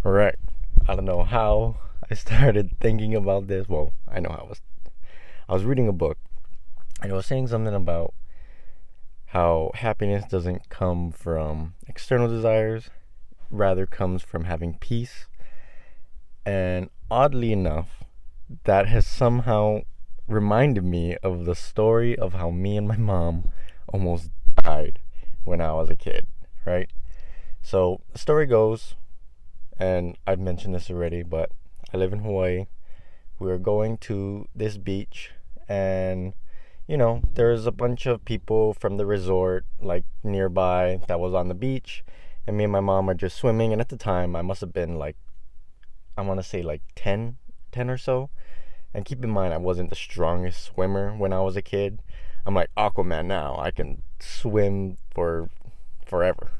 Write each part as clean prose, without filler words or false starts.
Correct. I don't know how I started thinking about this. Well, I know how I was reading a book and it was saying something about how happiness doesn't come from external desires, rather comes from having peace. And oddly enough, that has somehow reminded me of the story of how me and my mom almost died when I was a kid, right? So the story goes, and I've mentioned this already, but I live in Hawaii. We were going to this beach, and there's a bunch of people from the resort, like nearby, that was on the beach, and me and my mom are just swimming. And at the time, I must have been like, I want to say like 10 or so. And keep in mind, I wasn't the strongest swimmer when I was a kid. I'm like Aquaman now. I can swim for forever.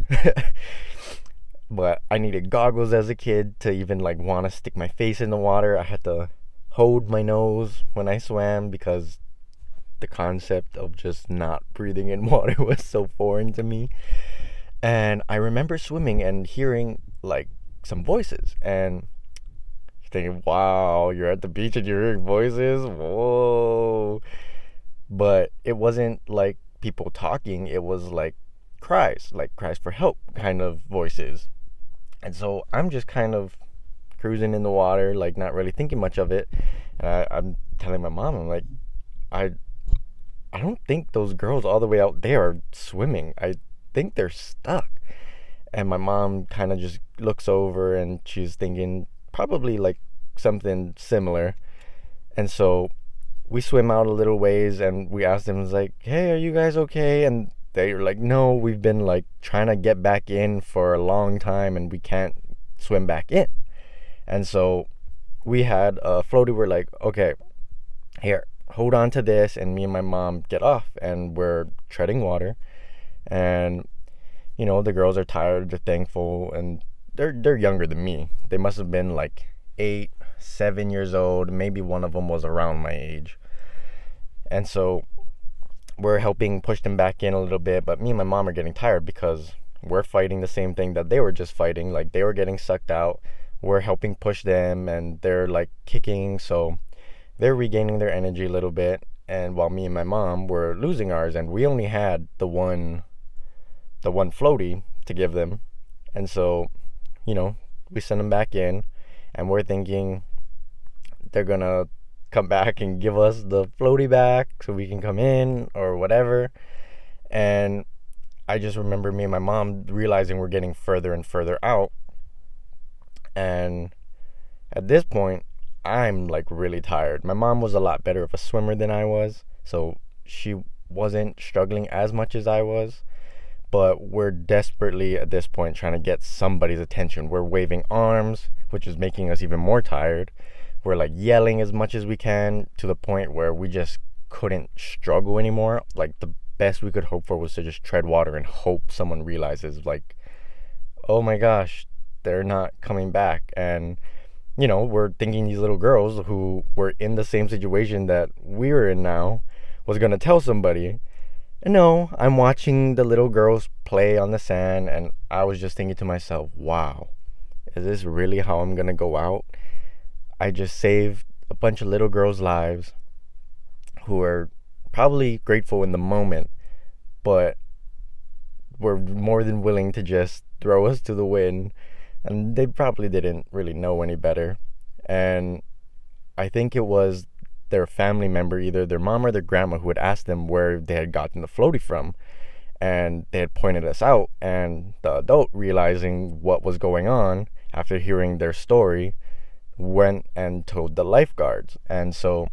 But I needed goggles as a kid to even like want to stick my face in the water. I had to hold my nose when I swam because the concept of just not breathing in water was so foreign to me. And I remember swimming and hearing like some voices and thinking, wow, you're at the beach and you're hearing voices? Whoa. But it wasn't like people talking, it was like cries for help kind of voices. And so I'm just kind of cruising in the water, like not really thinking much of it. And I'm telling my mom, I'm like, I I don't think those girls all the way out there are swimming. I think they're stuck. And my mom kind of just looks over and she's thinking probably like something similar. And so we swim out a little ways and we ask them, it's like, hey, are you guys okay? And they're like, no, we've been like trying to get back in for a long time and we can't swim back in. And so we had a floaty. We're like, okay, here, hold on to this. And me and my mom get off and we're treading water. And the girls are tired, they're thankful, and they're younger than me. They must have been like 8, 7 years old. Maybe one of them was around my age. And so we're helping push them back in a little bit, but me and my mom are getting tired because we're fighting the same thing that they were just fighting. Like they were getting sucked out. We're helping push them and they're like kicking, so they're regaining their energy a little bit. And while me and my mom were losing ours, and we only had the one floaty to give them. And so, we send them back in and we're thinking they're gonna come back and give us the floaty back so we can come in or whatever. And I just remember me and my mom realizing we're getting further and further out. And at this point, I'm like really tired. My mom was a lot better of a swimmer than I was, so she wasn't struggling as much as I was. But we're desperately at this point trying to get somebody's attention. We're waving arms, which is making us even more tired. We're like yelling as much as we can to the point where we just couldn't struggle anymore. Like the best we could hope for was to just tread water and hope someone realizes, like, oh my gosh, they're not coming back. And we're thinking these little girls who were in the same situation that we're in now was going to tell somebody. And no, I'm watching the little girls play on the sand, and I was just thinking to myself, wow, is this really how I'm going to go out? I just saved a bunch of little girls' lives who are probably grateful in the moment, but were more than willing to just throw us to the wind. And they probably didn't really know any better. And I think it was their family member, either their mom or their grandma, who had asked them where they had gotten the floaty from. And they had pointed us out. And the adult, realizing what was going on after hearing their story, went and told the lifeguards. And so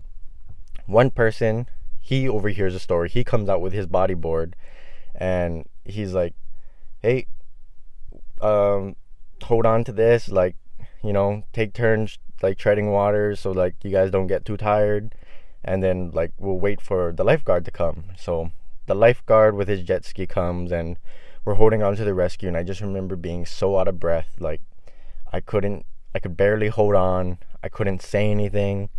one person, he overhears the story. He comes out with his bodyboard and he's like, hey, hold on to this, like, take turns like treading water so like you guys don't get too tired, and then like we'll wait for the lifeguard to come. So the lifeguard with his jet ski comes and we're holding on to the rescue. And I just remember being so out of breath, like I could barely hold on. I couldn't say anything.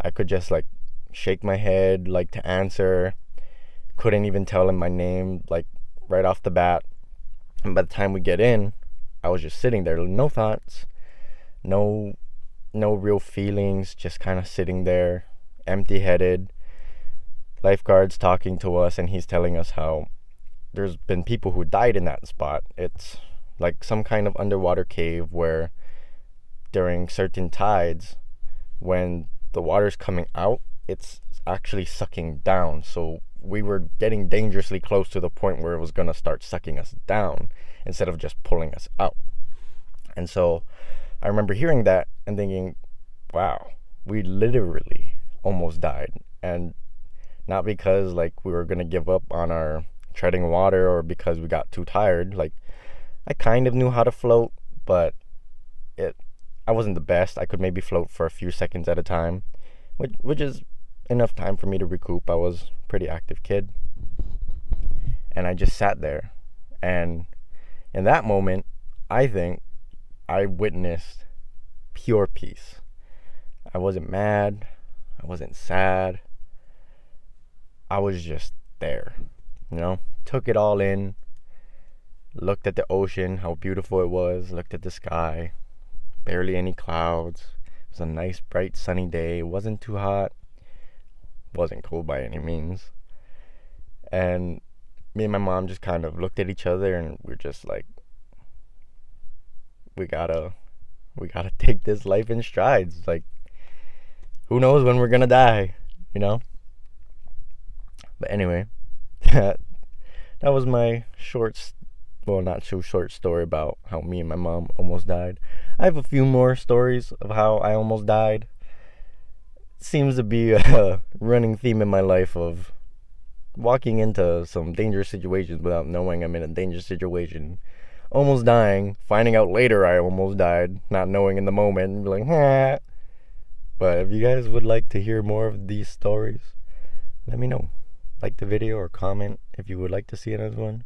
I could just like shake my head like to answer. Couldn't even tell him my name like right off the bat. And by the time we get in, I was just sitting there, no thoughts. No, no real feelings, just kind of sitting there, empty-headed. Lifeguards talking to us, and he's telling us how there's been people who died in that spot. It's like some kind of underwater cave where during certain tides, when the water's coming out, it's actually sucking down. So we were getting dangerously close to the point where it was going to start sucking us down instead of just pulling us out. And so I remember hearing that and thinking, wow, we literally almost died. And not because like we were going to give up on our treading water or because we got too tired. Like, I kind of knew how to float, but I wasn't the best. I could maybe float for a few seconds at a time, which is enough time for me to recoup. I was a pretty active kid. And I just sat there. And in that moment, I think I witnessed pure peace. I wasn't mad. I wasn't sad. I was just there, took it all in, looked at the ocean, how beautiful it was, looked at the sky, barely any clouds. It was a nice, bright, sunny day. It wasn't too hot, wasn't cold by any means. And me and my mom just kind of looked at each other, and we're just like, we gotta take this life in strides. Like, who knows when we're gonna die, But anyway, that was my not so short story about how me and my mom almost died. I have a few more stories of how I almost died. It seems to be a running theme in my life of walking into some dangerous situations without knowing I'm in a dangerous situation. Almost dying, finding out later I almost died, not knowing in the moment, and be like, "Huh." But if you guys would like to hear more of these stories, let me know. Like the video or comment if you would like to see another one.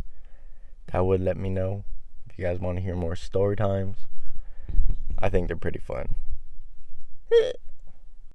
That would let me know if you guys want to hear more story times. I think they're pretty fun.